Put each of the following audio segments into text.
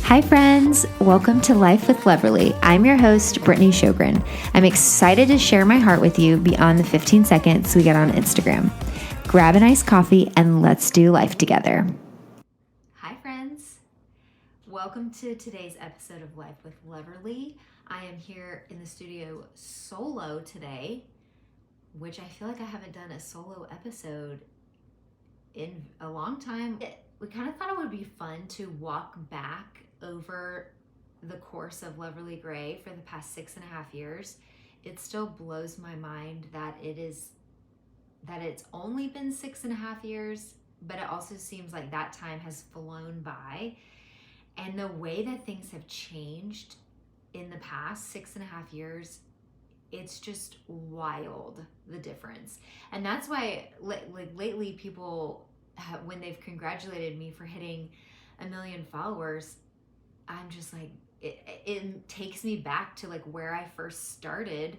Hi friends, welcome to Life with Loverly. I'm your host, Brittany Sjogren. I'm excited to share my heart with you beyond the 15 seconds we get on Instagram. Grab an iced coffee and let's do life together. Hi friends, welcome to today's episode of Life with Loverly. I am here in the studio solo today, which I feel like I haven't done a solo episode in a long time. We kind of thought it would be fun to walk back over the course of Loverly Gray for the past 6.5 years. It still blows my mind that it's only been 6.5 years, but it also seems like that time has flown by. And the way that things have changed in the past 6.5 years, it's just wild, the difference. And that's why lately people when they've congratulated me for hitting 1 million followers, I'm just like, it takes me back to like where I first started,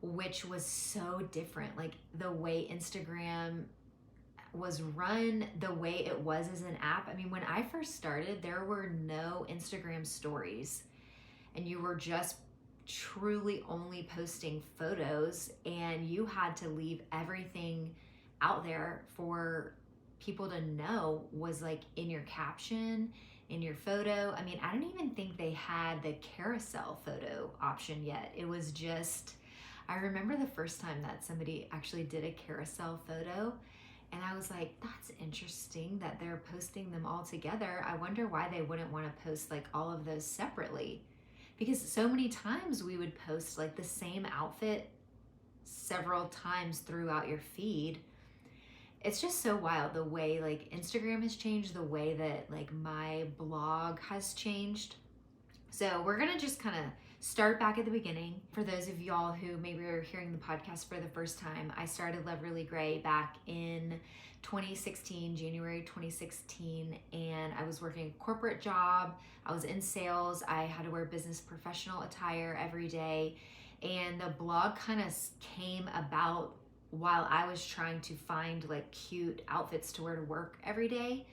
which was so different. Like the way Instagram was run, the way it was as an app. I mean, when I first started, there were no Instagram stories and you were just truly only posting photos, and you had to leave everything out there for people to know was like in your caption, in your photo. I mean, I don't even think they had the carousel photo option yet. It was just, I remember the first time that somebody actually did a carousel photo, and I was like, that's interesting that they're posting them all together. I wonder why they wouldn't want to post like all of those separately, because so many times we would post like the same outfit several times throughout your feed. It's just so wild the way like Instagram has changed, the way that like my blog has changed. So we're gonna just kind of start back at the beginning. For those of y'all who maybe are hearing the podcast for the first time, I started Loverly Gray back in 2016, January 2016, and I was working a corporate job. I was in sales. I had to wear business professional attire every day, and the blog kind of came about while I was trying to find like cute outfits to wear to work every day.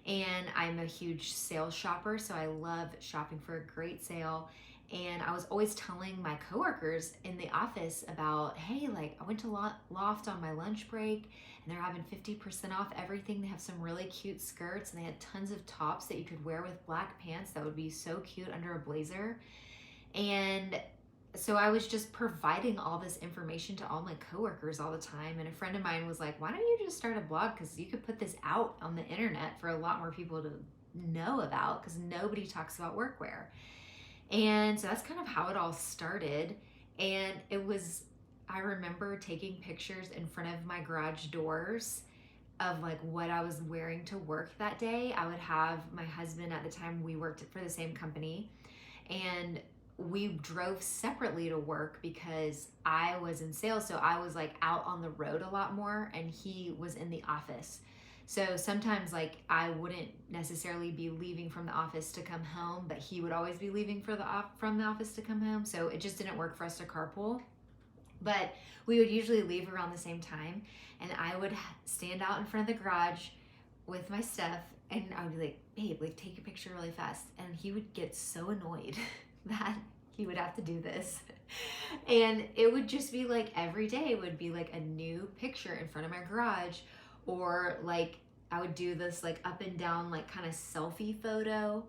And I'm a huge sales shopper, so I love shopping for a great sale. And I was always telling my coworkers in the office about, hey, like I went to Loft on my lunch break and they're having 50% off everything. They have some really cute skirts and they had tons of tops that you could wear with black pants that would be so cute under a blazer. And so I was just providing all this information to all my coworkers all the time. And a friend of mine was like, why don't you just start a blog? Because you could put this out on the internet for a lot more people to know about, because nobody talks about workwear. And so that's kind of how it all started. And I remember taking pictures in front of my garage doors of like what I was wearing to work that day. I would have my husband at the time, we worked for the same company, and we drove separately to work because I was in sales. So I was like out on the road a lot more and he was in the office. So sometimes like I wouldn't necessarily be leaving from the office to come home, but he would always be leaving from the office to come home. So it just didn't work for us to carpool. But we would usually leave around the same time, and I would stand out in front of the garage with my stuff, and I would be like, babe, like take a picture really fast. And he would get so annoyed that he would have to do this. And it would just be like every day would be like a new picture in front of my garage, or like I would do this like up and down like kind of selfie photo,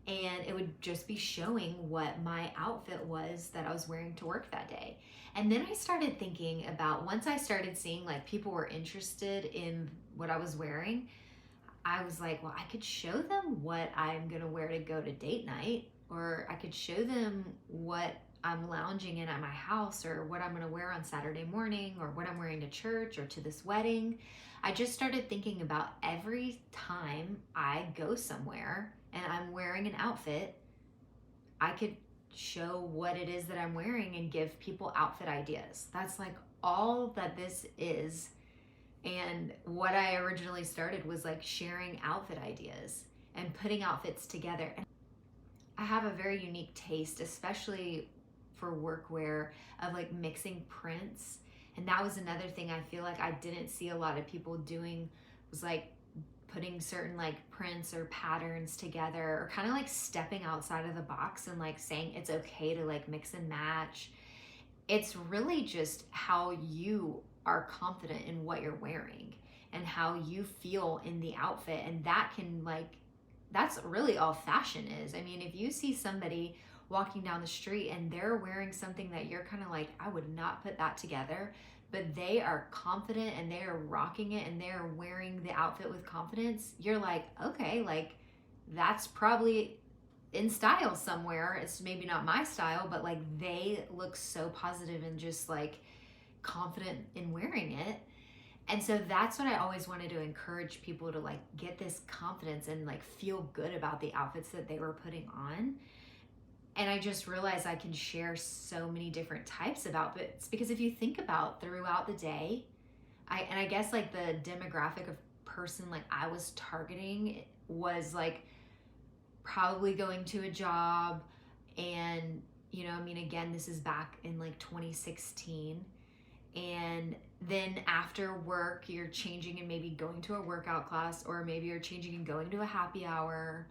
and it would just be showing what my outfit was that I was wearing to work that day. And then I started thinking about, once I started seeing like people were interested in what I was wearing, I was like, well, I could show them what I'm gonna wear to go to date night, or I could show them what I'm lounging in at my house, or what I'm gonna wear on Saturday morning, or what I'm wearing to church or to this wedding. I just started thinking about every time I go somewhere and I'm wearing an outfit, I could show what it is that I'm wearing and give people outfit ideas. That's like all that this is. And what I originally started was like sharing outfit ideas and putting outfits together. And I have a very unique taste, especially for workwear, of like mixing prints. And that was another thing I feel like I didn't see a lot of people doing, was like putting certain like prints or patterns together, or kind of like stepping outside of the box and like saying it's okay to like mix and match. It's really just how you are confident in what you're wearing and how you feel in the outfit. And that can like, that's really all fashion is. I mean, if you see somebody walking down the street and they're wearing something that you're kind of like, I would not put that together, but they are confident and they are rocking it and they're wearing the outfit with confidence, you're like, okay, like that's probably in style somewhere. It's maybe not my style, but like they look so positive and just like confident in wearing it. And so that's what I always wanted to encourage people to like get this confidence and like feel good about the outfits that they were putting on. And I just realized I can share so many different types of outfits, because if you think about throughout the day, I guess like the demographic of person like I was targeting was like probably going to a job, and you know, I mean, again, this is back in like 2016. And then after work, you're changing and maybe going to a workout class, or maybe you're changing and going to a happy hour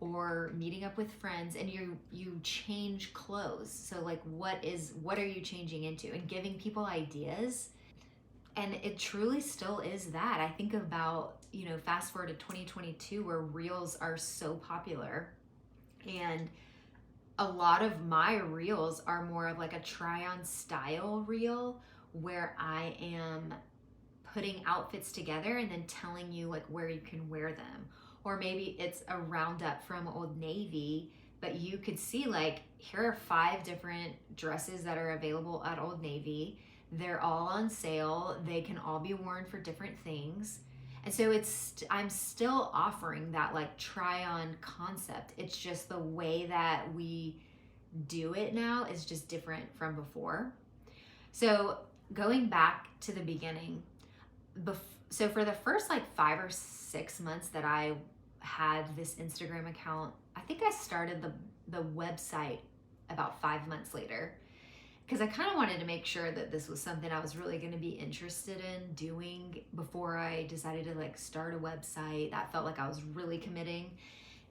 or meeting up with friends, and you change clothes. So like what are you changing into, and giving people ideas. And it truly still is that. I think about, you know, fast forward to 2022 where reels are so popular, and a lot of my reels are more of like a try-on style reel where I am putting outfits together and then telling you like where you can wear them. Or maybe it's a roundup from Old Navy, but you could see like, here are 5 different dresses that are available at Old Navy. They're all on sale. They can all be worn for different things. And so I'm still offering that like try on concept. It's just the way that we do it now is just different from before. So going back to the beginning, so for the first like 5 or 6 months that I had this Instagram account, I think I started the website about 5 months later, because I kind of wanted to make sure that this was something I was really going to be interested in doing before I decided to like start a website. That felt like I was really committing.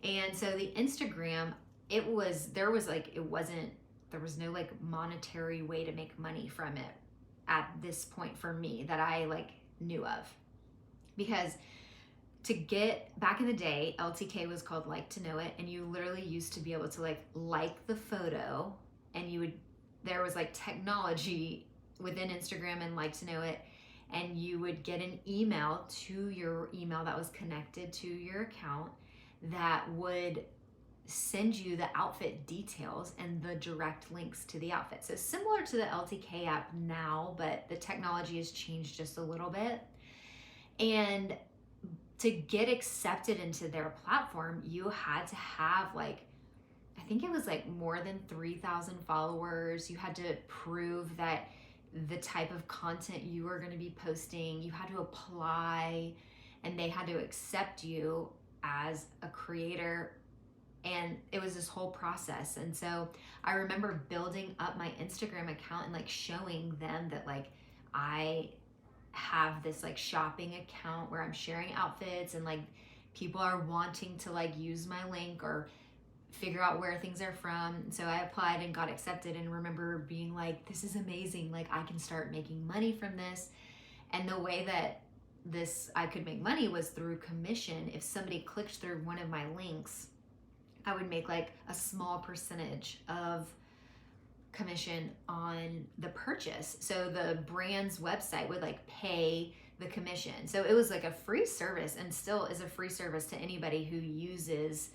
And so the Instagram, there was no like monetary way to make money from it at this point for me that I like knew of. Because to get, back in the day, LTK was called Like to Know It, and you literally used to be able to like the photo, and there was like technology within Instagram and Like to Know It, and you would get an email to your email that was connected to your account that would send you the outfit details and the direct links to the outfit. So similar to the LTK app now, but the technology has changed just a little bit. And to get accepted into their platform, you had to have like, I think it was like more than 3,000 followers. You had to prove that the type of content you were going to be posting, you had to apply, and they had to accept you as a creator. And it was this whole process. And so I remember building up my Instagram account and like showing them that like I have this like shopping account where I'm sharing outfits, and like people are wanting to like use my link or figure out where things are from. So I applied and got accepted, and remember being like, this is amazing. Like I can start making money from this. And the way that I could make money was through commission. If somebody clicked through one of my links, I would make like a small percentage of commission on the purchase. So the brand's website would like pay the commission. So it was like a free service, and still is a free service to anybody who uses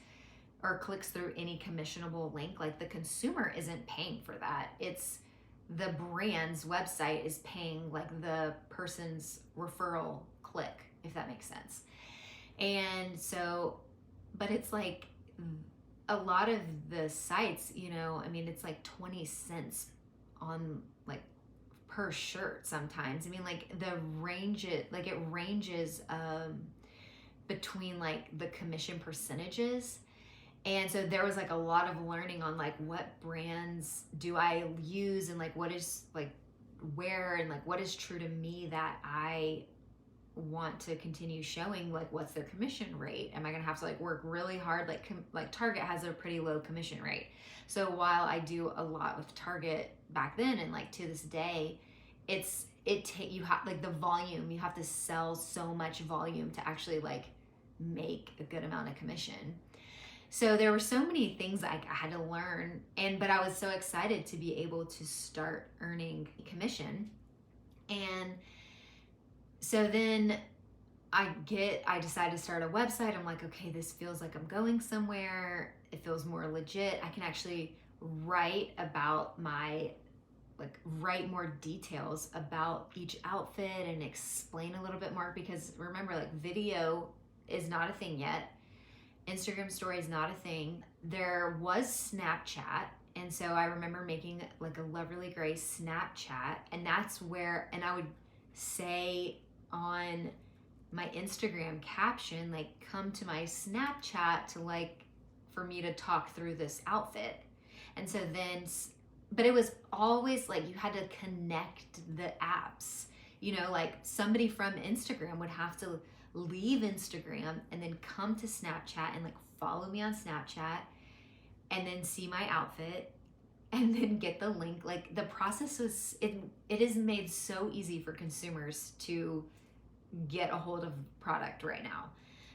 or clicks through any commissionable link. Like the consumer isn't paying for that. It's the brand's website is paying like the person's referral click, if that makes sense. And so, but it's like a lot of the sites, you know, I mean, it's like 20 cents on like per shirt sometimes. I mean, like it ranges between like the commission percentages. And so there was like a lot of learning on like what brands do I use, and like what is like where, and like what is true to me that I want to continue showing like what's their commission rate? Am I gonna have to like work really hard? Like Target has a pretty low commission rate. So while I do a lot with Target back then and like to this day, you have like the volume, you have to sell so much volume to actually like make a good amount of commission. So there were so many things I had to learn, but I was so excited to be able to start earning commission. And so then I decided to start a website. I'm like, okay, this feels like I'm going somewhere. It feels more legit. I can actually write more details about each outfit and explain a little bit more, because remember, like, video is not a thing yet. Instagram story is not a thing. There was Snapchat. And so I remember making like a Loverly Gray Snapchat, and that's where, and I would say on my Instagram caption, like, come to my Snapchat to like, for me to talk through this outfit. And so then, but it was always like, you had to connect the apps, you know, like somebody from Instagram would have to leave Instagram and then come to Snapchat and like follow me on Snapchat and then see my outfit and then get the link. Like, the process was, it is made so easy for consumers to get a hold of product right now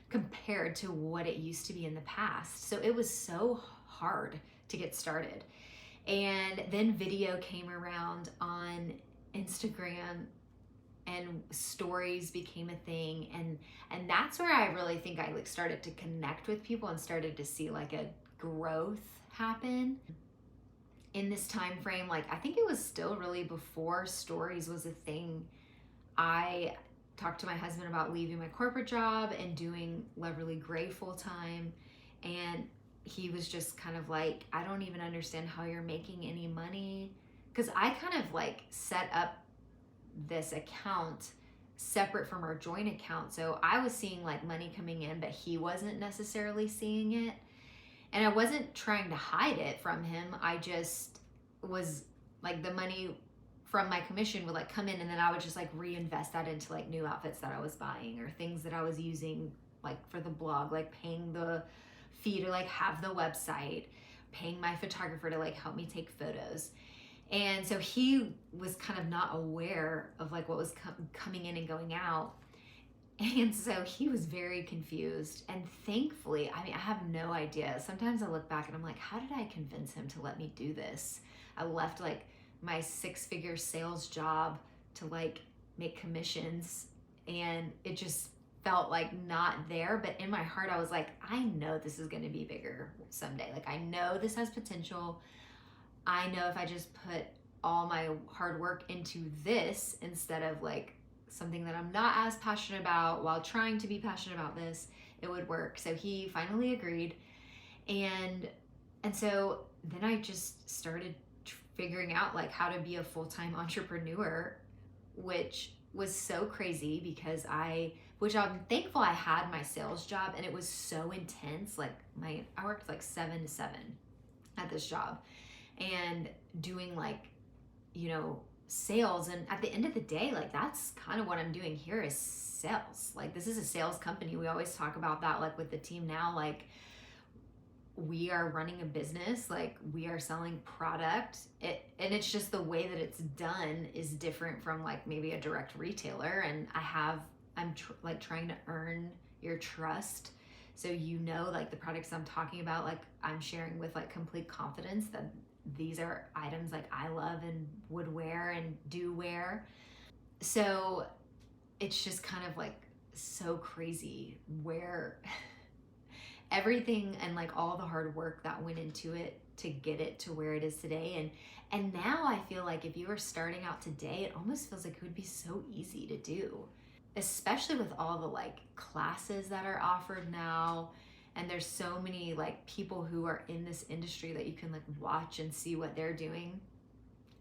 compared to what it used to be in the past. So it was so hard to get started. And then video came around on Instagram and stories became a thing, and that's where I really think I like started to connect with people and started to see like a growth happen in this time frame. Like, I think it was still really before stories was a thing. I talked to my husband about leaving my corporate job and doing Loverly Gray full time, and he was just kind of like, I don't even understand how you're making any money, because I kind of like set up this account separate from our joint account. So I was seeing like money coming in, but he wasn't necessarily seeing it. And I wasn't trying to hide it from him. I just was like, the money from my commission would like come in, and then I would just like reinvest that into like new outfits that I was buying or things that I was using like for the blog, like paying the fee to like have the website, paying my photographer to like help me take photos. And so he was kind of not aware of like what was coming in and going out. And so he was very confused. And thankfully, I mean, I have no idea. Sometimes I look back and I'm like, how did I convince him to let me do this? I left like my 6-figure sales job to like make commissions, and it just felt like not there. But in my heart, I was like, I know this is going to be bigger someday. Like, I know this has potential. I know if I just put all my hard work into this instead of like something that I'm not as passionate about while trying to be passionate about this, it would work. So he finally agreed. And so then I just started figuring out like how to be a full-time entrepreneur, which was so crazy because which I'm thankful I had my sales job, and it was so intense. Like I worked like 7 to 7 at this job, and doing like, you know, sales. And at the end of the day, like, that's kind of what I'm doing here is sales. Like, this is a sales company. We always talk about that, like with the team now, like we are running a business, like we are selling product. And it's just the way that it's done is different from like maybe a direct retailer. And I'm trying to earn your trust. So, you know, like the products I'm talking about, like I'm sharing with like complete confidence that these are items like I love and would wear and do wear. So it's just kind of like so crazy where everything and like all the hard work that went into it to get it to where it is today. And now I feel like if you were starting out today, it almost feels like it would be so easy to do, especially with all the like classes that are offered now. And there's so many like people who are in this industry that you can like watch and see what they're doing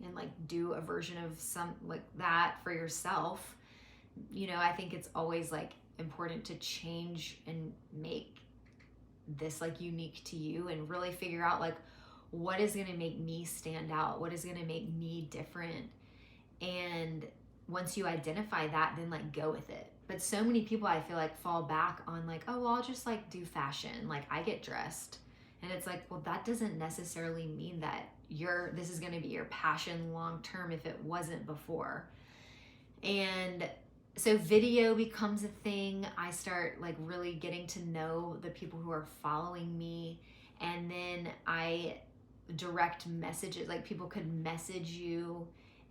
and like do a version of some like that for yourself. You know, I think it's always like important to change and make this like unique to you and really figure out like what is going to make me stand out, what is going to make me different. And once you identify that, then like go with it. But so many people I feel like fall back on like, oh, well, I'll just like do fashion. Like I get dressed. And it's like, well, that doesn't necessarily mean that this is going to be your passion long term if it wasn't before. And so video becomes a thing. I start like really getting to know the people who are following me. And then I direct messages, like people could message you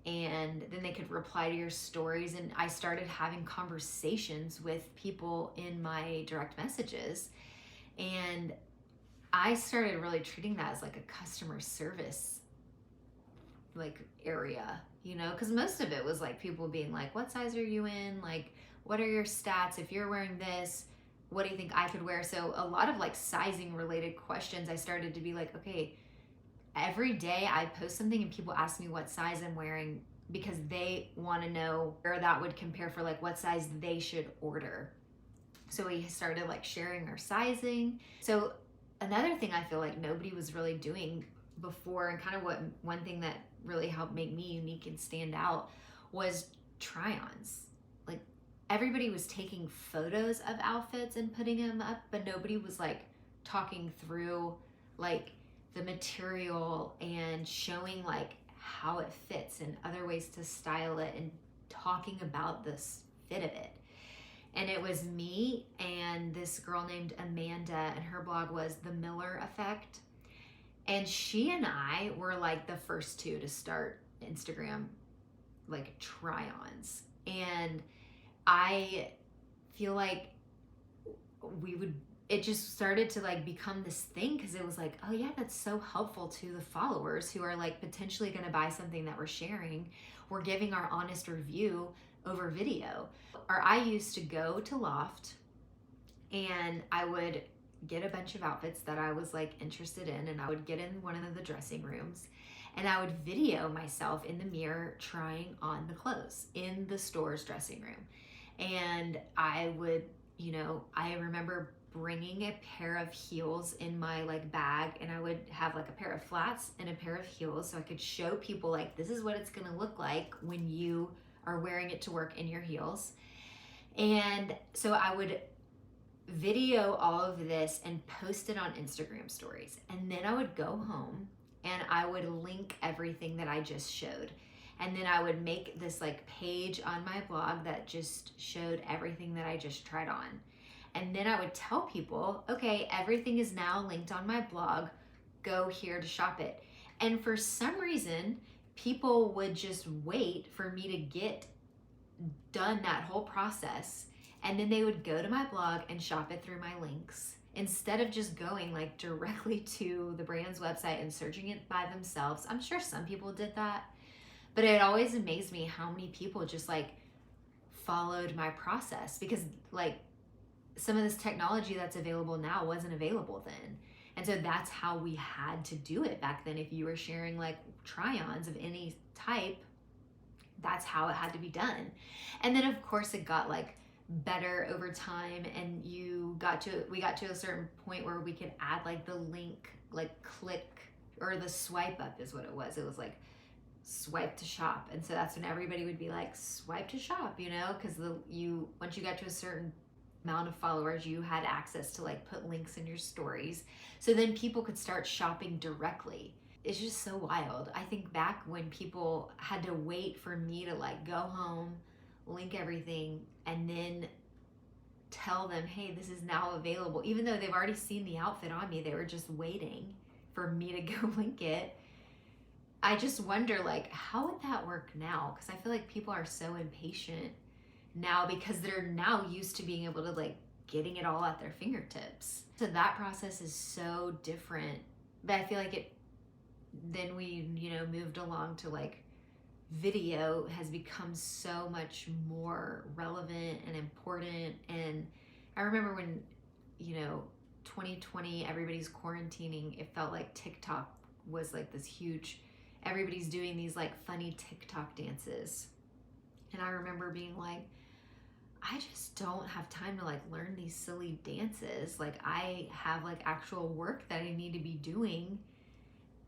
and then they could reply to your stories. And I started having conversations with people in my direct messages. And I started really treating that as like a customer service like area, you know, because most of it was like people being like, what size are you in? Like, what are your stats? If you're wearing this, what do you think I could wear? So a lot of like sizing related questions, I started to be like, okay, every day I post something and people ask me what size I'm wearing because they want to know where that would compare for like what size they should order. So we started like sharing our sizing. So another thing I feel like nobody was really doing before, and kind of one thing that really helped make me unique and stand out was try-ons. Like everybody was taking photos of outfits and putting them up, but nobody was like talking through like the material and showing like how it fits and other ways to style it and talking about the fit of it. And it was me and this girl named Amanda, and her blog was The Miller Effect. And she and I were like the first two to start Instagram like try-ons. And I feel like it just started to like become this thing because it was like, oh yeah, that's so helpful to the followers who are like potentially going to buy something that we're sharing. We're giving our honest review over video. Or I used to go to Loft and I would get a bunch of outfits that I was like interested in, and I would get in one of the dressing rooms and I would video myself in the mirror trying on the clothes in the store's dressing room. And I would, you know, I remember bringing a pair of heels in my like bag, and I would have like a pair of flats and a pair of heels so I could show people like this is what it's going to look like when you are wearing it to work in your heels. And so I would video all of this and post it on Instagram stories. And then I would go home and I would link everything that I just showed. And then I would make this like page on my blog that just showed everything that I just tried on. And then I would tell people, okay, everything is now linked on my blog. Go here to shop it. And for some reason, people would just wait for me to get done that whole process. And then they would go to my blog and shop it through my links instead of just going like directly to the brand's website and searching it by themselves. I'm sure some people did that, but it always amazed me how many people just like followed my process, because like some of this technology that's available now wasn't available then. And so that's how we had to do it back then. If you were sharing like try-ons of any type, that's how it had to be done. And then of course it got like better over time, and we got to a certain point where we could add like the link, like click, or the swipe up is what it was. It was like swipe to shop. And so that's when everybody would be like swipe to shop, you know, because once you got to a certain amount of followers, you had access to like put links in your stories. So then people could start shopping directly. It's just so wild. I think back when people had to wait for me to like go home, link everything, and then tell them, hey, this is now available. Even though they've already seen the outfit on me, they were just waiting for me to go link it. I just wonder like, how would that work now? Because I feel like people are so impatient now because they're now used to being able to like getting it all at their fingertips. So that process is so different. But I feel like then we, you know, moved along to like video has become so much more relevant and important. And I remember when, you know, 2020, everybody's quarantining, it felt like TikTok was like this huge, everybody's doing these like funny TikTok dances. And I remember being like, I just don't have time to like learn these silly dances. Like I have like actual work that I need to be doing.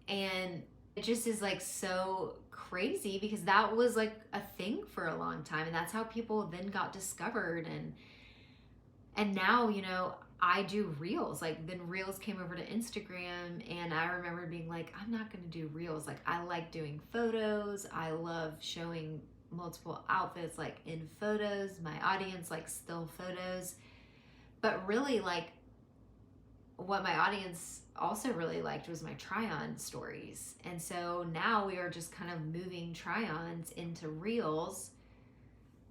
And It just is like so crazy because that was like a thing for a long time, and that's how people then got discovered. And now, you know, I do reels. Like then reels came over to Instagram, and I remember being like, I'm not going to do reels. Like I like doing photos. I love showing multiple outfits like in photos. My audience likes still photos. But really, like what my audience also really liked was my try-on stories. And so now we are just kind of moving try-ons into reels.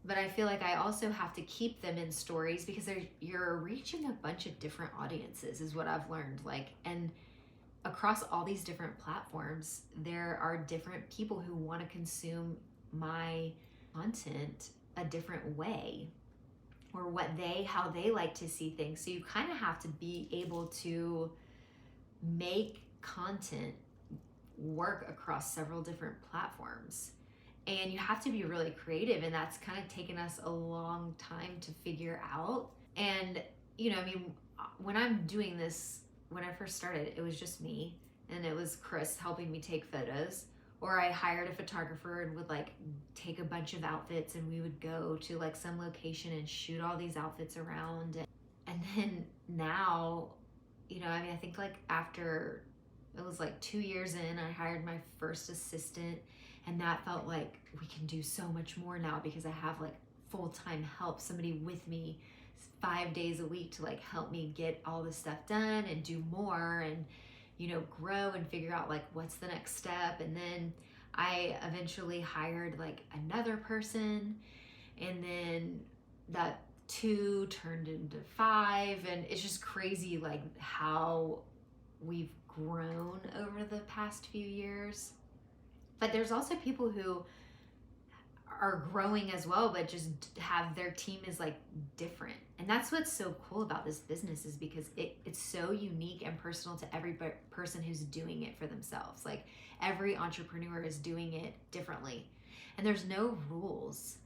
But I feel like I also have to keep them in stories because you're reaching a bunch of different audiences is what I've learned. Like, and across all these different platforms, there are different people who want to consume my content a different way, or how they like to see things. So you kind of have to be able to make content work across several different platforms. And you have to be really creative, and that's kind of taken us a long time to figure out. And, you know, I mean, when I'm doing this, when I first started, it was just me, and it was Chris helping me take photos. Or I hired a photographer and would like take a bunch of outfits, and we would go to like some location and shoot all these outfits around. And then now, you know, I mean, I think like after it was like 2 years in, I hired my first assistant, and that felt like we can do so much more now because I have like full-time help, somebody with me 5 days a week to like help me get all this stuff done and do more and, you know, grow and figure out like what's the next step. And then I eventually hired like another person, and then that 2 turned into 5, and it's just crazy like how we've grown over the past few years. But there's also people who are growing as well, but just have their team is like different. And that's what's so cool about this business, is because it's so unique and personal to every person who's doing it for themselves. Like every entrepreneur is doing it differently, and there's no rules.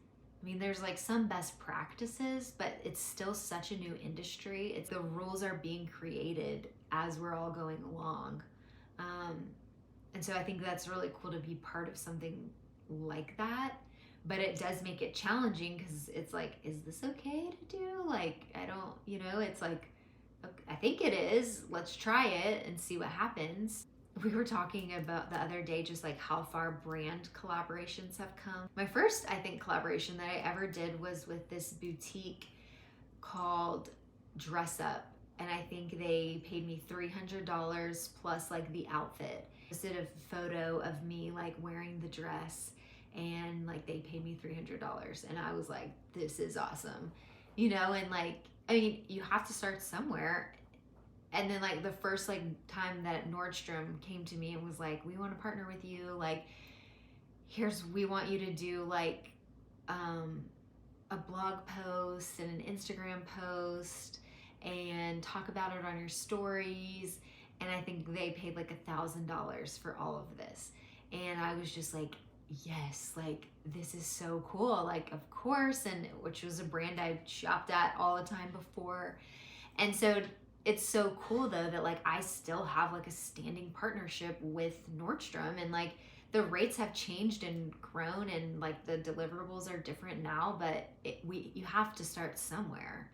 I mean, there's like some best practices, but it's still such a new industry. The rules are being created as we're all going along. And so I think that's really cool to be part of something like that. But it does make it challenging because it's like, is this okay to do? Like, I don't, you know, it's like, I think it is. Let's try it and see what happens. We were talking about the other day just like how far brand collaborations have come. My first, I think, collaboration that I ever did was with this boutique called Dress Up. And I think they paid me $300 plus like the outfit. I did a photo of me like wearing the dress, and like they paid me $300, and I was like, this is awesome, you know. And like, I mean, you have to start somewhere. And then like the first like time that Nordstrom came to me and was like, we want to partner with you, like we want you to do like a blog post and an Instagram post and talk about it on your stories. And I think they paid like $1,000 for all of this. And I was just like, yes, like this is so cool. Like, of course. And which was a brand I shopped at all the time before. And so it's so cool though that like I still have like a standing partnership with Nordstrom, and like the rates have changed and grown, and like the deliverables are different now, but you have to start somewhere.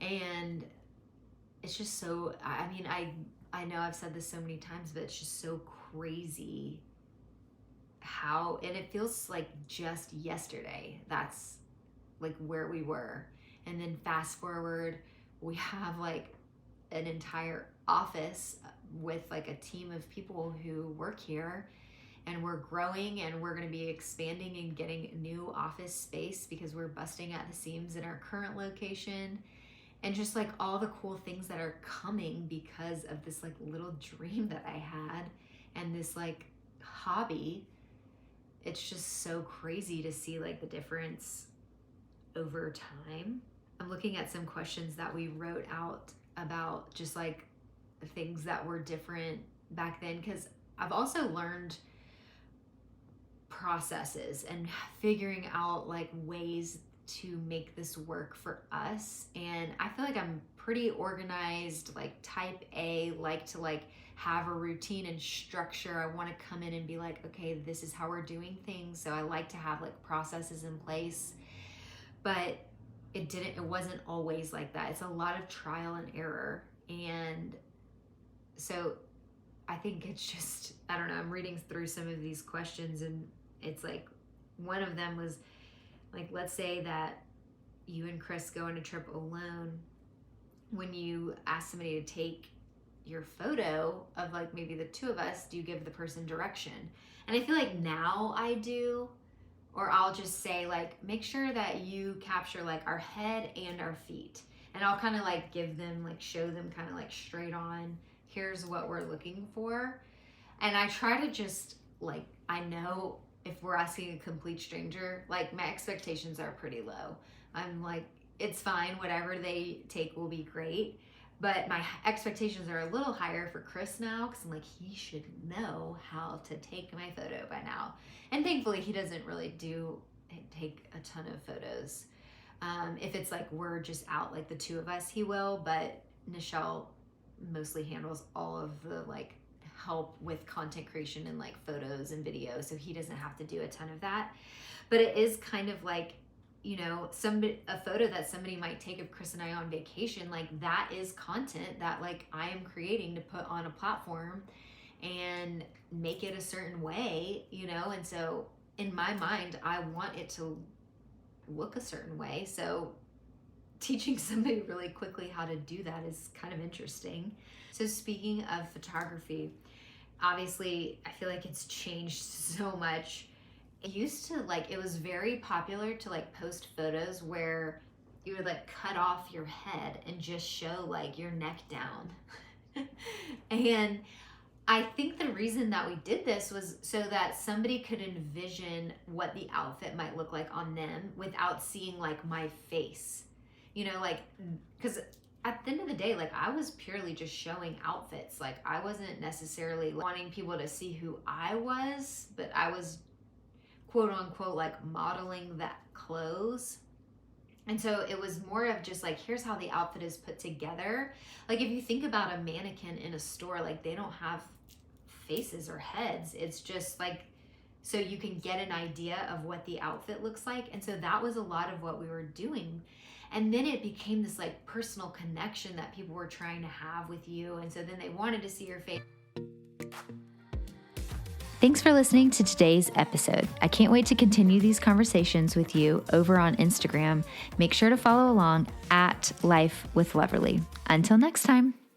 And it's just so, I mean, I know I've said this so many times, but it's just so crazy how, and it feels like just yesterday, that's like where we were. And then fast forward, we have like an entire office with like a team of people who work here, and we're growing, and we're going to be expanding and getting new office space because we're busting at the seams in our current location. And just like all the cool things that are coming because of this like little dream that I had and this like hobby. It's just so crazy to see like the difference over time. I'm looking at some questions that we wrote out about just like things that were different back then, because I've also learned processes and figuring out like ways to make this work for us. And I feel like I'm pretty organized, like type A, like to like have a routine and structure. I want to come in and be like, okay, this is how we're doing things. So I like to have like processes in place, but it wasn't always like that. It's a lot of trial and error. And so I think it's just, I don't know, I'm reading through some of these questions, and it's like, one of them was like, let's say that you and Chris go on a trip alone. When you ask somebody to take your photo of like maybe the two of us, do you give the person direction? And I feel like now I do, or I'll just say like, make sure that you capture like our head and our feet. And I'll kind of like give them, like show them kind of like straight on, here's what we're looking for. And I try to just like, I know if we're asking a complete stranger, like my expectations are pretty low. I'm like, it's fine, whatever they take will be great. But my expectations are a little higher for Chris now, because I'm like, he should know how to take my photo by now. And thankfully, he doesn't really take a ton of photos. If it's like we're just out, like the two of us, he will. But Nichelle mostly handles all of the like help with content creation and like photos and videos, so he doesn't have to do a ton of that. But it is kind of like, you know, a photo that somebody might take of Chris and I on vacation, like that is content that like I am creating to put on a platform and make it a certain way, you know. And so in my mind, I want it to look a certain way. So teaching somebody really quickly how to do that is kind of interesting. So speaking of photography, obviously I feel like it's changed so much. It used to, like, it was very popular to like post photos where you would like cut off your head and just show like your neck down. And I think the reason that we did this was so that somebody could envision what the outfit might look like on them without seeing like my face, you know, like, because at the end of the day, like I was purely just showing outfits. Like I wasn't necessarily wanting people to see who I was, but I was quote unquote like modeling that clothes. And so it was more of just like, here's how the outfit is put together. Like if you think about a mannequin in a store, like they don't have faces or heads. It's just like, so you can get an idea of what the outfit looks like. And so that was a lot of what we were doing. And then it became this like personal connection that people were trying to have with you. And so then they wanted to see your face. Thanks for listening to today's episode. I can't wait to continue these conversations with you over on Instagram. Make sure to follow along at Life with Loverly. Until next time.